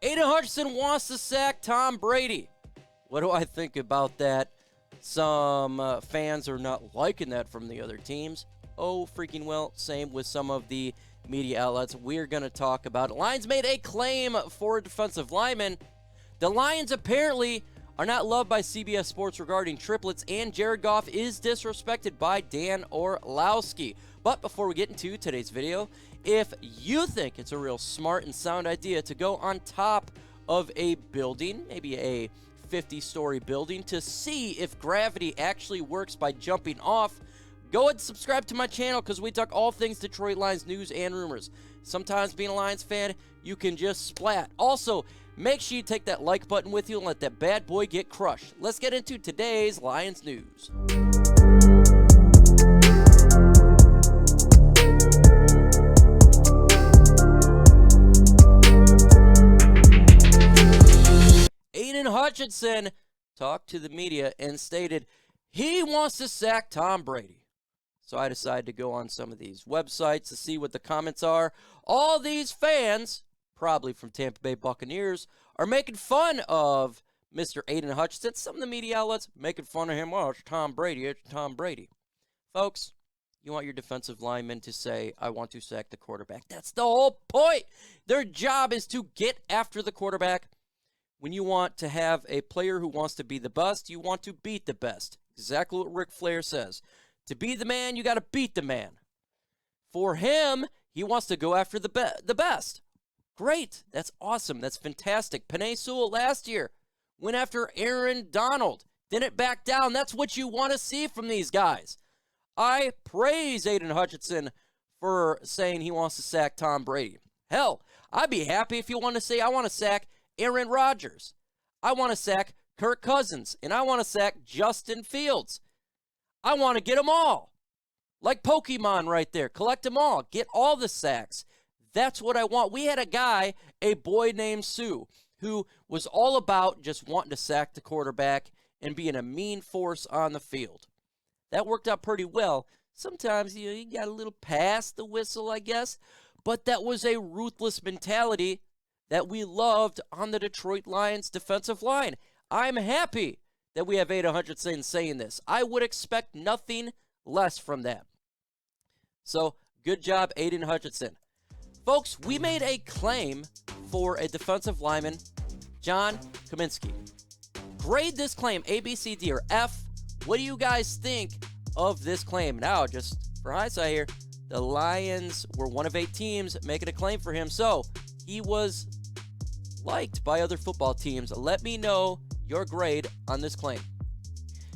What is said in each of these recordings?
Aidan Hutchinson wants to sack Tom Brady. What do I think about that? Some fans are not liking that from the other teams. Oh, freaking well. Same with some of the media outlets. We're going to talk about it. Lions made a claim for a defensive lineman. The Lions apparently are not loved by CBS Sports regarding triplets, and Jared Goff is disrespected by Dan Orlovsky. But before we get into today's video, if you think it's a real smart and sound idea to go on top of a building, maybe a 50-story building, to see if gravity actually works by jumping off, go ahead and subscribe to my channel because we talk all things Detroit Lions news and rumors. Sometimes being a Lions fan, you can just splat. Also, make sure you take that like button with you and let that bad boy get crushed. Let's get into today's Lions news. Aidan Hutchinson talked to the media and stated he wants to sack Tom Brady. So I decided to go on some of these websites to see what the comments are. All these fans, probably from Tampa Bay Buccaneers, are making fun of Mr. Aidan Hutchinson. Some of the media outlets making fun of him. Oh, it's Tom Brady. It's Tom Brady. Folks, you want your defensive linemen to say, I want to sack the quarterback. That's the whole point. Their job is to get after the quarterback. When you want to have a player who wants to be the best, you want to beat the best. Exactly what Ric Flair says. To be the man, you got to beat the man. For him, he wants to go after the best. Great. That's awesome. That's fantastic. Penei Sewell last year went after Aaron Donald. Didn't back down. That's what you want to see from these guys. I praise Aidan Hutchinson for saying he wants to sack Tom Brady. Hell, I'd be happy if you want to say, I want to sack Aaron Rodgers. I want to sack Kirk Cousins. And I want to sack Justin Fields. I want to get them all. Like Pokemon right there. Collect them all. Get all the sacks. That's what I want. We had a guy, a boy named Sue, who was all about just wanting to sack the quarterback and being a mean force on the field. That worked out pretty well. Sometimes you got a little past the whistle, I guess. But that was a ruthless mentality that we loved on the Detroit Lions defensive line. I'm happy that we have Aidan Hutchinson saying this. I would expect nothing less from that. So, good job, Aidan Hutchinson. Folks, we made a claim for a defensive lineman, John Cominsky. Grade this claim, A, B, C, D, or F. What do you guys think of this claim? Now, just for hindsight here, the Lions were one of 8 teams making a claim for him, so he was liked by other football teams. Let me know your grade on this claim.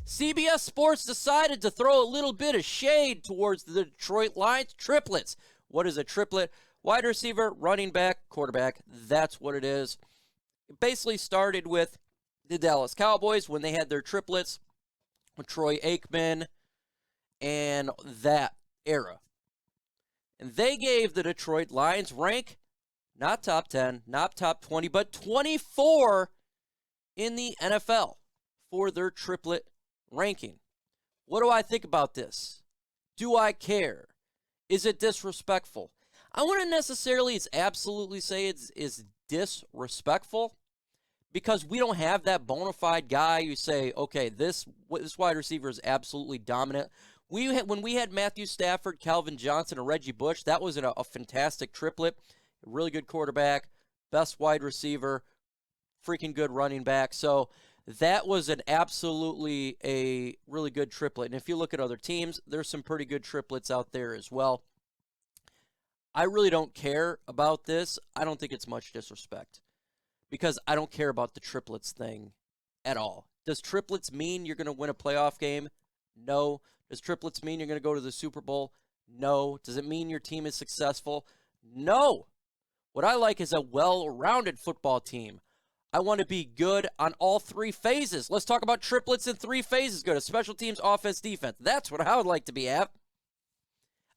CBS Sports decided to throw a little bit of shade towards the Detroit Lions triplets. What is a triplet? Wide receiver, running back, quarterback. That's what it is. It basically started with the Dallas Cowboys when they had their triplets with Troy Aikman and that era. And they gave the Detroit Lions rank not top 10, not top 20, but 24 in the NFL for their triplet ranking. What do I think about this? Do I care? Is it disrespectful? I wouldn't necessarily absolutely say it's disrespectful because we don't have that bona fide guy you say, okay, this wide receiver is absolutely dominant. When we had Matthew Stafford, Calvin Johnson, and Reggie Bush, that was a fantastic triplet. A really good quarterback, best wide receiver, freaking good running back. So that was an absolutely a really good triplet. And if you look at other teams, there's some pretty good triplets out there as well. I really don't care about this. I don't think it's much disrespect because I don't care about the triplets thing at all. Does triplets mean you're going to win a playoff game? No. Does triplets mean you're going to go to the Super Bowl? No. Does it mean your team is successful? No. What I like is a well-rounded football team. I want to be good on all 3 phases. Let's talk about triplets in 3 phases. Go to special teams, offense, defense. That's what I would like to be at.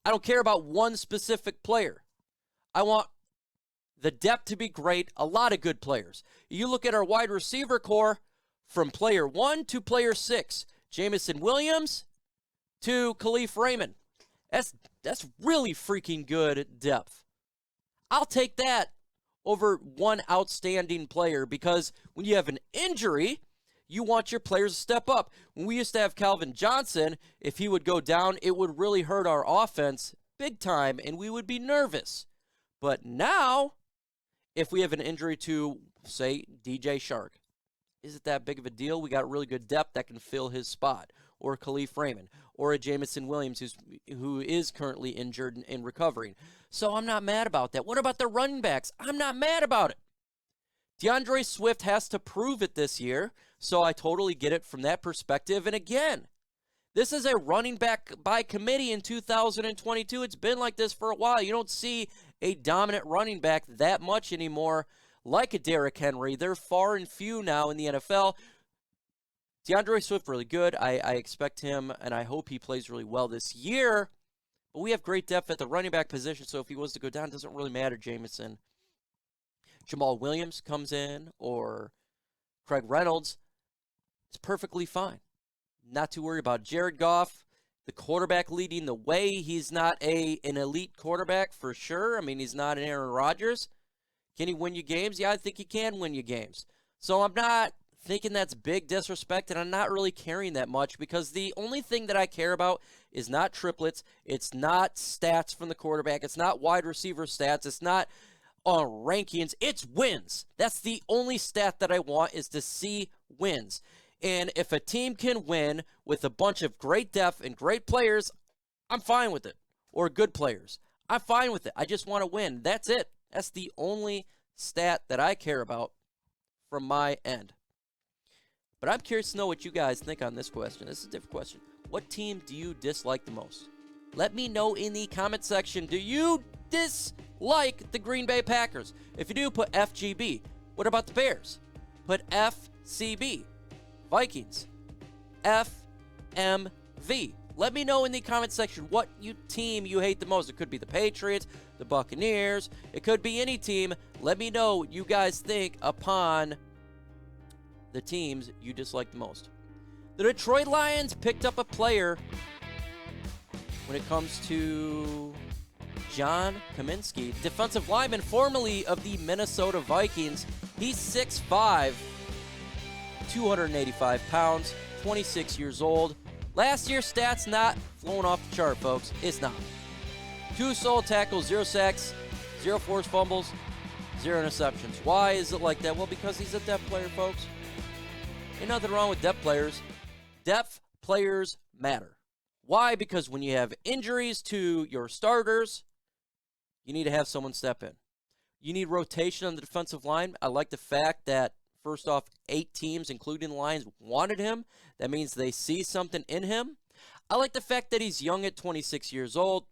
I don't care about one specific player. I want the depth to be great, a lot of good players. You look at our wide receiver core from player 1 to player 6. Jamison Williams to Khalif Raymond. That's really freaking good depth. I'll take that over one outstanding player, because when you have an injury, you want your players to step up. When we used to have Calvin Johnson, if he would go down, it would really hurt our offense big time, and we would be nervous. But now, if we have an injury to, say, DJ Shark, is it that big of a deal? We got really good depth that can fill his spot. Or Khalif Raymond, or a Jamison Williams who is currently injured and recovering. So I'm not mad about that. What about the running backs? I'm not mad about it. DeAndre Swift has to prove it this year, so I totally get it from that perspective. And again, this is a running back by committee in 2022. It's been like this for a while. You don't see a dominant running back that much anymore like a Derrick Henry. They're far and few now in the NFL. DeAndre Swift, really good. I expect him, and I hope he plays really well this year. But we have great depth at the running back position, so if he was to go down, it doesn't really matter, Jamison. Jamal Williams comes in, or Craig Reynolds. It's perfectly fine. Not too worried about Jared Goff, the quarterback leading the way. He's not an elite quarterback for sure. I mean, he's not an Aaron Rodgers. Can he win you games? Yeah, I think he can win you games. So I'm not thinking that's big disrespect, and I'm not really caring that much, because the only thing that I care about is not triplets. It's not stats from the quarterback. It's not wide receiver stats. It's not rankings. It's wins. That's the only stat that I want, is to see wins. And if a team can win with a bunch of great depth and great players, I'm fine with it. Or good players. I'm fine with it. I just want to win. That's it. That's the only stat that I care about from my end. But I'm curious to know what you guys think on this question. This is a different question. What team do you dislike the most? Let me know in the comment section. Do you dislike the Green Bay Packers? If you do, put FGB. What about the Bears? Put FCB. Vikings. FMV. Let me know in the comment section what team you hate the most. It could be the Patriots, the Buccaneers. It could be any team. Let me know what you guys think upon the teams you dislike the most. The Detroit Lions picked up a player when it comes to John Cominsky, defensive lineman formerly of the Minnesota Vikings. He's 6'5", 285 pounds, 26 years old. Last year's stats not flowing off the chart, folks. It's not. 2 solo tackles, 0 sacks, 0 forced fumbles, 0 interceptions. Why is it like that? Well, because he's a depth player, folks. Ain't nothing wrong with depth players. Depth players matter. Why? Because when you have injuries to your starters, you need to have someone step in. You need rotation on the defensive line. I like the fact that, first off, 8 teams, including the Lions, wanted him. That means they see something in him. I like the fact that he's young at 26 years old.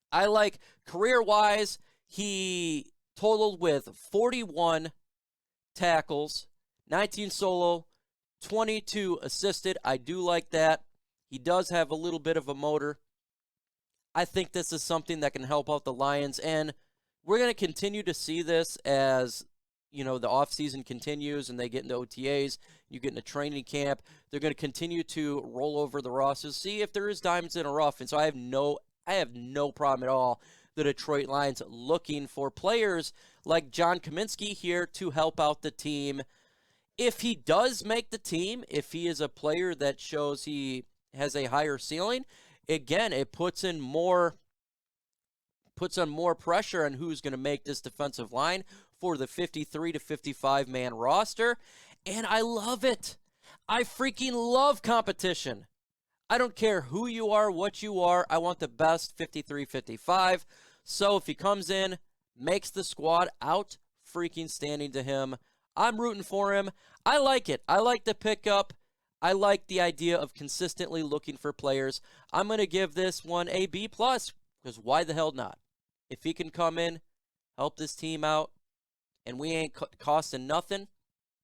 I like career-wise, he totaled with 41 tackles, 19 solo, 22 assisted. I do like that. He does have a little bit of a motor. I think this is something that can help out the Lions, and we're going to continue to see this as, you know, the offseason continues and they get into OTAs, you get into training camp. They're going to continue to roll over the rosters, see if there is diamonds in a rough. And so I have no problem at all, the Detroit Lions looking for players like John Cominsky here to help out the team. If he does make the team, if he is a player that shows he has a higher ceiling, again, it puts on more pressure on who's going to make this defensive line for the 53 to 55 man roster. And I love it. I freaking love competition. I don't care who you are, what you are. I want the best 53-55. So if he comes in, makes the squad, out freaking standing to him. I'm rooting for him. I like it. I like the pickup. I like the idea of consistently looking for players. I'm going to give this one a B+, because why the hell not? If he can come in, help this team out, and we ain't costing nothing,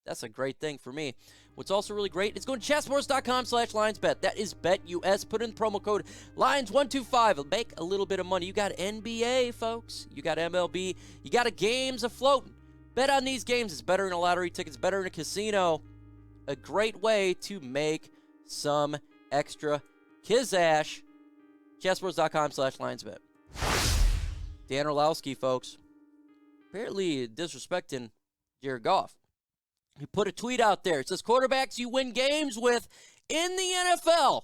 that's a great thing for me. What's also really great is going to chatsports.com/LionsBet. That is BetUS. Put in promo code Lions125. Make a little bit of money. You got NBA, folks. You got MLB. You got games afloat. Bet on these games. It's better than a lottery ticket. It's better than a casino. A great way to make some extra kizash. Chatsports.com/LionsBet. Dan Orlovsky, folks. apparently disrespecting Jared Goff. He put a tweet out there. It says, quarterbacks you win games with in the NFL.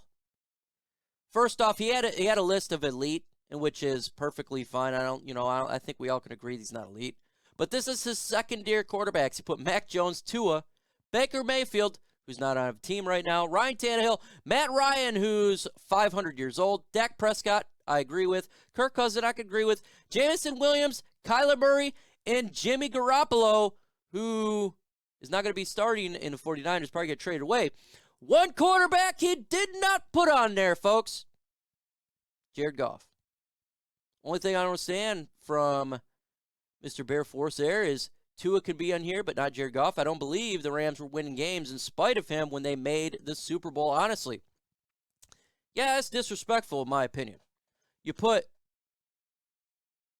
First off, he had a list of elite, which is perfectly fine. I think we all can agree he's not elite. But this is his second-tier quarterbacks. He put Mac Jones, Tua, Baker Mayfield, who's not on a team right now, Ryan Tannehill, Matt Ryan, who's 500 years old, Dak Prescott, I agree with, Kirk Cousins, I could agree with, Jameson Williams, Kyler Murray, and Jimmy Garoppolo, who is not going to be starting in the 49ers, probably get traded away. One quarterback he did not put on there, folks. Jared Goff. Only thing I don't understand from Mr. Bear Force there is Tua could be on here, but not Jared Goff. I don't believe the Rams were winning games in spite of him when they made the Super Bowl, honestly. Yeah, that's disrespectful in my opinion. You put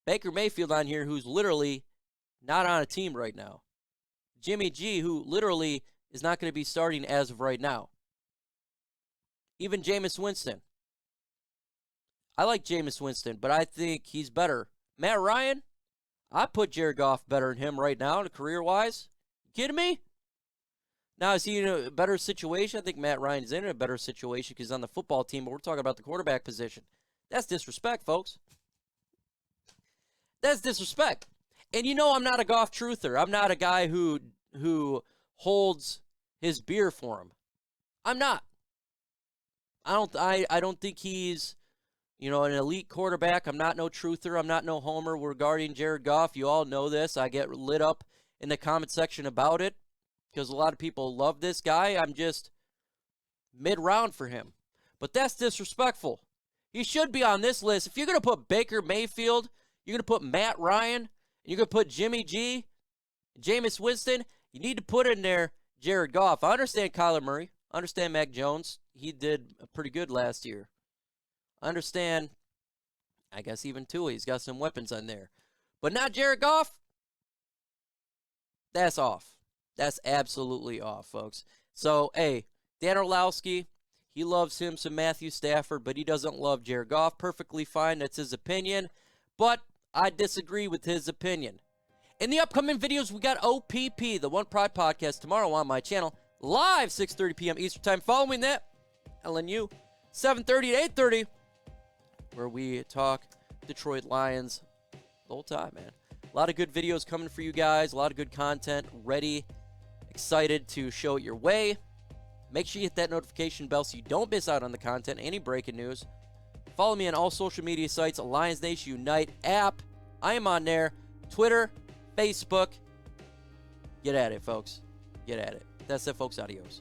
Baker Mayfield on here, who's literally not on a team right now. Jimmy G, who literally is not going to be starting as of right now. Even Jameis Winston. I like Jameis Winston, but I think he's better. Matt Ryan, I put Jared Goff better than him right now, career-wise. You kidding me? Now, is he in a better situation? I think Matt Ryan's in a better situation because he's on the football team, but we're talking about the quarterback position. That's disrespect, folks. That's disrespect. And you know I'm not a Goff truther. I'm not a guy who holds his beer for him. I'm not. I don't think he's, an elite quarterback. I'm not no truther. I'm not no homer regarding Jared Goff. You all know this. I get lit up in the comment section about it because a lot of people love this guy. I'm just mid-round for him. But that's disrespectful. He should be on this list. If you're going to put Baker Mayfield, you're going to put Matt Ryan, and you're going to put Jimmy G, Jameis Winston, you need to put in there Jared Goff. I understand Kyler Murray. I understand Mac Jones. He did pretty good last year. I understand, I guess even Tua. He's got some weapons on there. But not Jared Goff. That's off. That's absolutely off, folks. So, hey, Dan Orlovsky, he loves him some Matthew Stafford, but he doesn't love Jared Goff. Perfectly fine. That's his opinion. But I disagree with his opinion. In the upcoming videos, we got OPP, the One Pride Podcast, tomorrow on my channel, live 6:30 p.m. Eastern Time. Following that, LNU, 7:30 to 8:30, where we talk Detroit Lions the whole time, man. A lot of good videos coming for you guys, a lot of good content, ready, excited to show it your way. Make sure you hit that notification bell so you don't miss out on the content, any breaking news. Follow me on all social media sites, Lions Nation Unite app. I am on there. Twitter, Facebook. Get at it, folks. Get at it. That's it, folks. Adios.